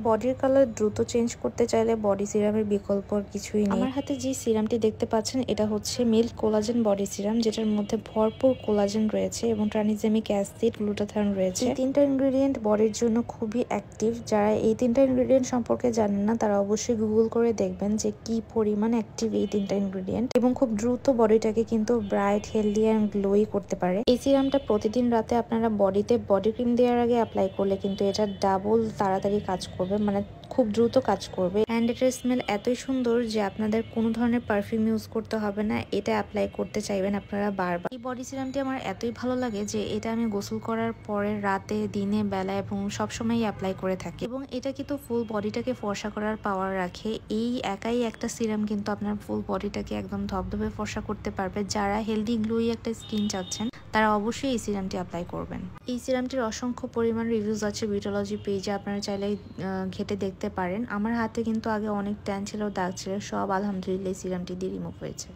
বডির কালার দ্রুত চেঞ্জ করতে চাইলে বডি সিরামের বিকল্প আর কিছুই নেই। আমার হাতে যে সিরামটি দেখতে পাচ্ছেন এটা হচ্ছে মিল্ক কোলাজেন বডি সিরাম, যেটার মধ্যে ভরপুর কোলাজেন রয়েছে এবং ট্রানিজেমিক অ্যাসিড, গ্লুটাথায়ন রয়েছে। এই তিনটা ইনগ্রেডিয়েন্ট বডির জন্য খুবই অ্যাক্টিভ। যারা এই তিনটা ইনগ্রেডিয়েন্ট সম্পর্কে জানেন না তারা অবশ্যই গুগল করে দেখবেন যে কি পরিমাণ অ্যাক্টিভ এই তিনটা ইনগ্রেডিয়েন্ট, এবং খুব দ্রুত বডিটাকে কিন্তু ব্রাইট, হেলদি অ্যান্ড গ্লোই করতে পারে। এই সিরামটা প্রতিদিন রাতে আপনারা বডিতে বডি ক্রিম দেওয়ার আগে অ্যাপ্লাই করলে কিন্তু এটা ডাবল তাড়াতাড়ি কাজ করবে, মানে খুব দ্রুত কাজ করবে। অ্যান্ড এটার স্মেল এতই সুন্দর যে আপনাদের কোনো ধরনের পারফিউম ইউজ করতে হবে না, এটা অ্যাপ্লাই করতে চাইবেন আপনারা বারবার। এই বডি সিরামটি আমার এতই ভালো লাগে যে এটা আমি গোসল করার পরে রাতে, দিনে, বেলা এবং সবসময় অ্যাপ্লাই করে থাকি, এবং এটা কিন্তু ফুল বডিটাকে ফর্সা করার পাওয়ার রাখে। এই একাই একটা সিরাম কিন্তু আপনার ফুল বডিটাকে একদম ধবধবে ফর্সা করতে পারবে। যারা হেলদি গ্লোই একটা স্কিন চাচ্ছেন তারা অবশ্যই এই সিরামটি অ্যাপ্লাই করবেন। এই সিরামটির অসংখ্য পরিমাণ রিভিউজ আছে বিউটোলজি পেজে, আপনারা চাইলে ঘেটে দেখতে পারেন। আমার হাতে কিন্তু আগে অনেক ট্যান ছিল, দাগ ছিল, সব আলহামদুলিল্লাহ এই সিরামটি দিয়ে রিমুভ হয়েছে।